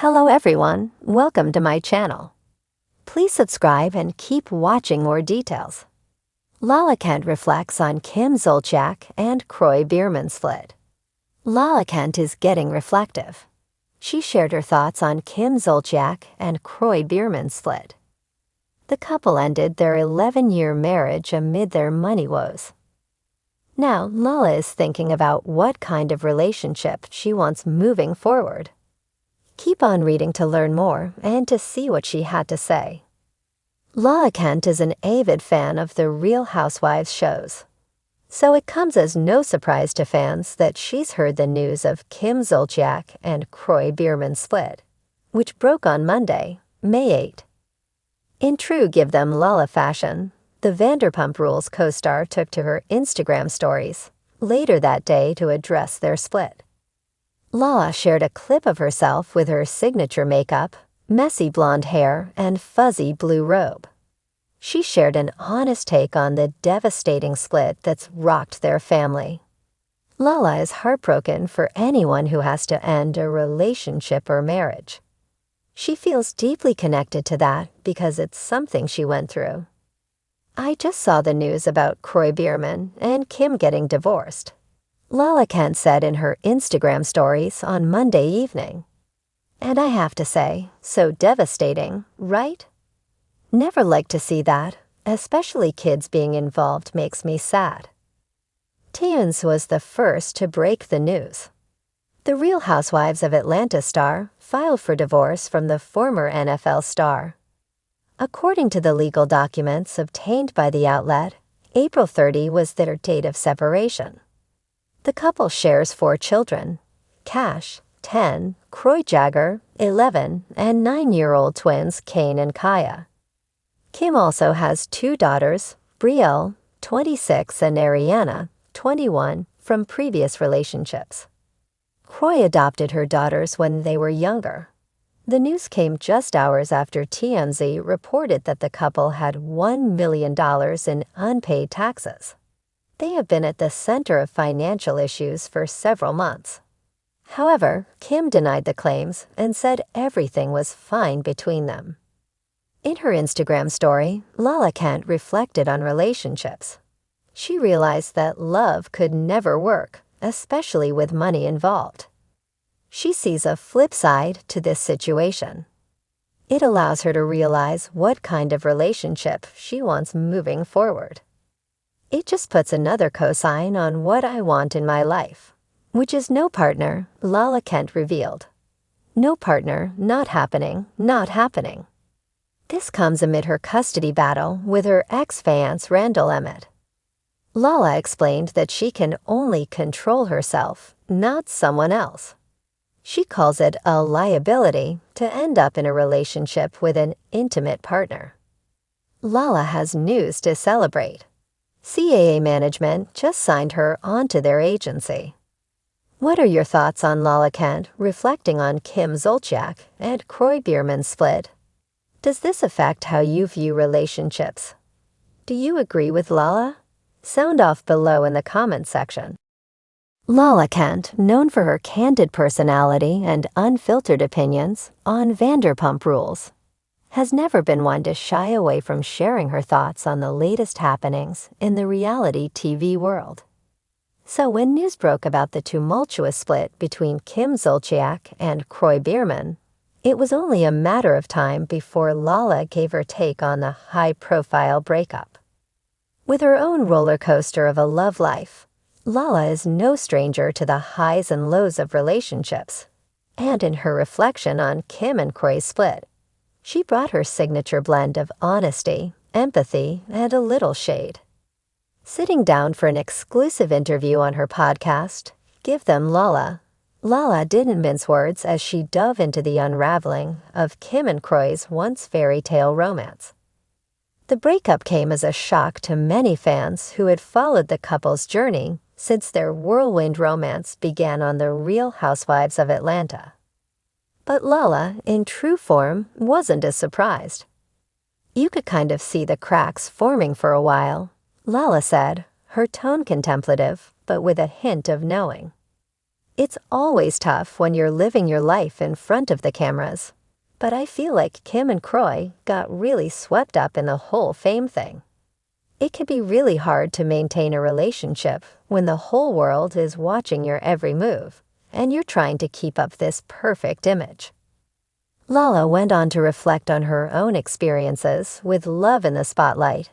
Hello everyone, welcome to my channel. Please subscribe and keep watching more details. Lala Kent reflects on Kim Zolciak and Kroy Biermann split. Lala Kent is getting reflective. She shared her thoughts on Kim Zolciak and Kroy Biermann split. The couple ended their 11-year marriage amid their money woes. Now, Lala is thinking about what kind of relationship she wants moving forward. Keep on reading to learn more and to see what she had to say. Lala Kent is an avid fan of the Real Housewives shows, so it comes as no surprise to fans that she's heard the news of Kim Zolciak and Kroy Biermann split, which broke on Monday, May 8. In true Give Them Lala fashion, the Vanderpump Rules co-star took to her Instagram stories later that day to address their split. Lala shared a clip of herself with her signature makeup, messy blonde hair, and fuzzy blue robe. She shared an honest take on the devastating split that's rocked their family. Lala is heartbroken for anyone who has to end a relationship or marriage. She feels deeply connected to that because it's something she went through. I just saw the news about Kroy Biermann and Kim getting divorced, Lala Kent said in her Instagram stories on Monday evening. And I have to say, so devastating, right? Never like to see that, especially kids being involved makes me sad. Tians was the first to break the news. The Real Housewives of Atlanta star filed for divorce from the former NFL star. According to the legal documents obtained by the outlet, April 30 was their date of separation. The couple shares 4 children: Cash, 10, Kroy Jagger, 11, and 9-year-old twins Kane and Kaya. Kim also has 2 daughters, Brielle, 26, and Ariana, 21, from previous relationships. Kroy adopted her daughters when they were younger. The news came just hours after TMZ reported that the couple had $1 million in unpaid taxes. They have been at the center of financial issues for several months. However, Kim denied the claims and said everything was fine between them. In her Instagram story, Lala Kent reflected on relationships. She realized that love could never work, especially with money involved. She sees a flip side to this situation. It allows her to realize what kind of relationship she wants moving forward. It just puts another cosign on what I want in my life, which is no partner, Lala Kent revealed. No partner, not happening, not happening. This comes amid her custody battle with her ex-fiancé Randall Emmett. Lala explained that she can only control herself, not someone else. She calls it a liability to end up in a relationship with an intimate partner. Lala has news to celebrate. CAA management just signed her onto their agency. What are your thoughts on Lala Kent reflecting on Kim Zolciak and Kroy Biermann split? Does this affect how you view relationships? Do you agree with Lala? Sound off below in the comments section. Lala Kent, known for her candid personality and unfiltered opinions on Vanderpump Rules, has never been one to shy away from sharing her thoughts on the latest happenings in the reality TV world. So when news broke about the tumultuous split between Kim Zolciak and Kroy Biermann, it was only a matter of time before Lala gave her take on the high-profile breakup. With her own roller coaster of a love life, Lala is no stranger to the highs and lows of relationships, and in her reflection on Kim and Kroy's split, she brought her signature blend of honesty, empathy, and a little shade. Sitting down for an exclusive interview on her podcast, Give Them Lala, Lala didn't mince words as she dove into the unraveling of Kim and Kroy's once fairy tale romance. The breakup came as a shock to many fans who had followed the couple's journey since their whirlwind romance began on the Real Housewives of Atlanta. But Lala, in true form, wasn't as surprised. You could kind of see the cracks forming for a while, Lala said, her tone contemplative, but with a hint of knowing. It's always tough when you're living your life in front of the cameras, but I feel like Kim and Kroy got really swept up in the whole fame thing. It can be really hard to maintain a relationship when the whole world is watching your every move, and you're trying to keep up this perfect image. Lala went on to reflect on her own experiences with love in the spotlight,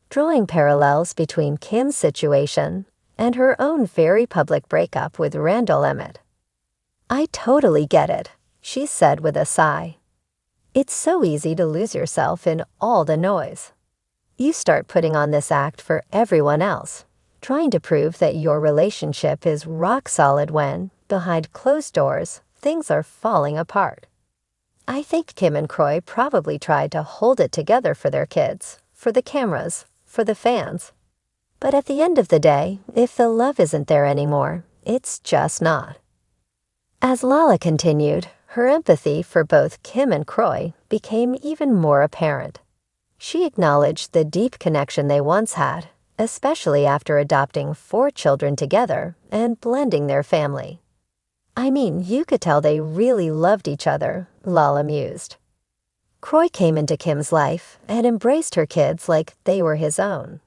drawing parallels between Kim's situation and her own very public breakup with Randall Emmett. "I totally get it," she said with a sigh. "It's so easy to lose yourself in all the noise. You start putting on this act for everyone else, trying to prove that your relationship is rock solid when, behind closed doors, things are falling apart." I think Kim and Kroy probably tried to hold it together for their kids, for the cameras, for the fans. But at the end of the day, if the love isn't there anymore, it's just not. As Lala continued, her empathy for both Kim and Kroy became even more apparent. She acknowledged the deep connection they once had, especially after adopting 4 children together and blending their family. "I mean, you could tell they really loved each other," Lala mused. Kroy came into Kim's life and embraced her kids like they were his own.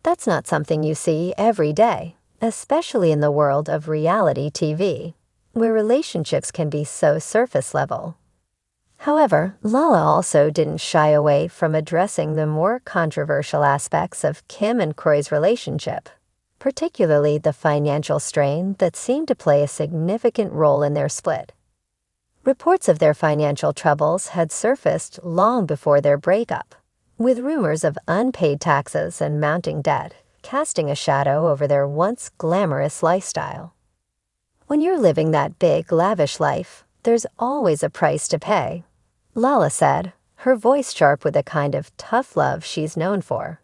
That's not something you see every day, especially in the world of reality TV, where relationships can be so surface level. However, Lala also didn't shy away from addressing the more controversial aspects of Kim and Kroy's relationship, particularly the financial strain that seemed to play a significant role in their split. Reports of their financial troubles had surfaced long before their breakup, with rumors of unpaid taxes and mounting debt casting a shadow over their once glamorous lifestyle. When you're living that big, lavish life, there's always a price to pay, Lala said, her voice sharp with the kind of tough love she's known for.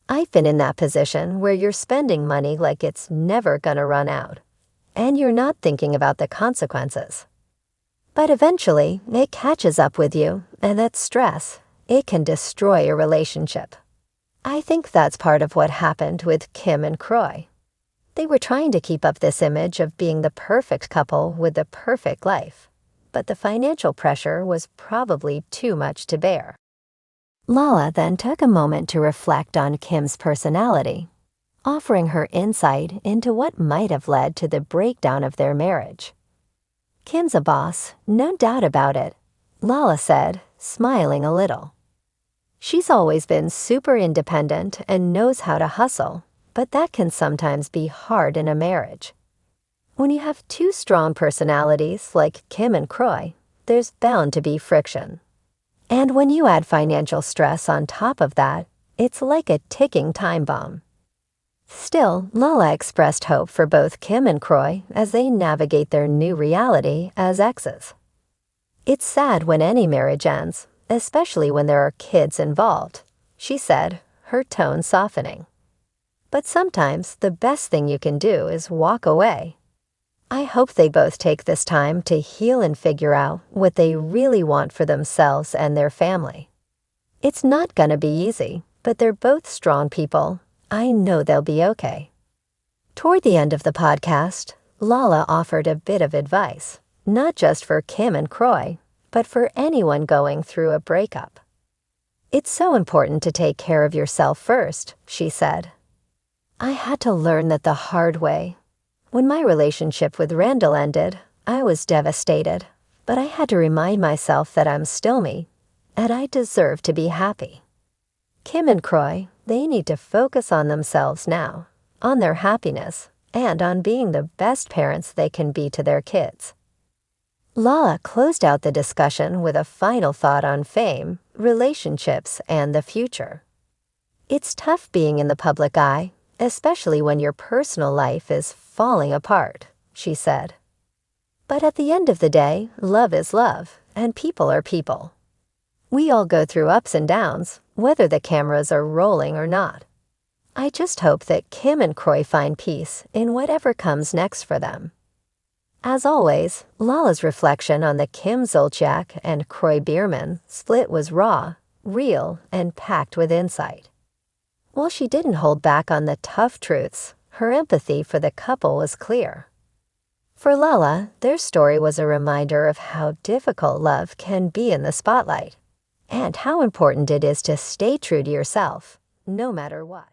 "I've been in that position where you're spending money like it's never gonna run out, and you're not thinking about the consequences. But eventually, it catches up with you, and that stress, it can destroy a relationship." I think that's part of what happened with Kim and Kroy. They were trying to keep up this image of being the perfect couple with the perfect life, but the financial pressure was probably too much to bear. Lala then took a moment to reflect on Kim's personality, offering her insight into what might have led to the breakdown of their marriage. "Kim's a boss, no doubt about it," Lala said, smiling a little. "She's always been super independent and knows how to hustle, but that can sometimes be hard in a marriage. When you have 2 strong personalities like Kim and Kroy, there's bound to be friction. And when you add financial stress on top of that, it's like a ticking time bomb." Still, Lala expressed hope for both Kim and Kroy as they navigate their new reality as exes. "It's sad when any marriage ends, especially when there are kids involved," she said, her tone softening. "But sometimes the best thing you can do is walk away." I hope they both take this time to heal and figure out what they really want for themselves and their family. It's not gonna be easy, but they're both strong people. I know they'll be okay. Toward the end of the podcast, Lala offered a bit of advice, not just for Kim and Kroy, but for anyone going through a breakup. "It's so important to take care of yourself first," she said. "I had to learn that the hard way. When my relationship with Randall ended, I was devastated, but I had to remind myself that I'm still me, and I deserve to be happy. Kim and Kroy, they need to focus on themselves now, on their happiness, and on being the best parents they can be to their kids." Lala closed out the discussion with a final thought on fame, relationships, and the future. "It's tough being in the public eye, especially when your personal life is falling apart," she said. "But at the end of the day, love is love, and people are people. We all go through ups and downs, whether the cameras are rolling or not. I just hope that Kim and Kroy find peace in whatever comes next for them." As always, Lala's reflection on the Kim Zolciak and Kroy Biermann split was raw, real, and packed with insight. While she didn't hold back on the tough truths, her empathy for the couple was clear. For Lala, their story was a reminder of how difficult love can be in the spotlight, and how important it is to stay true to yourself, no matter what.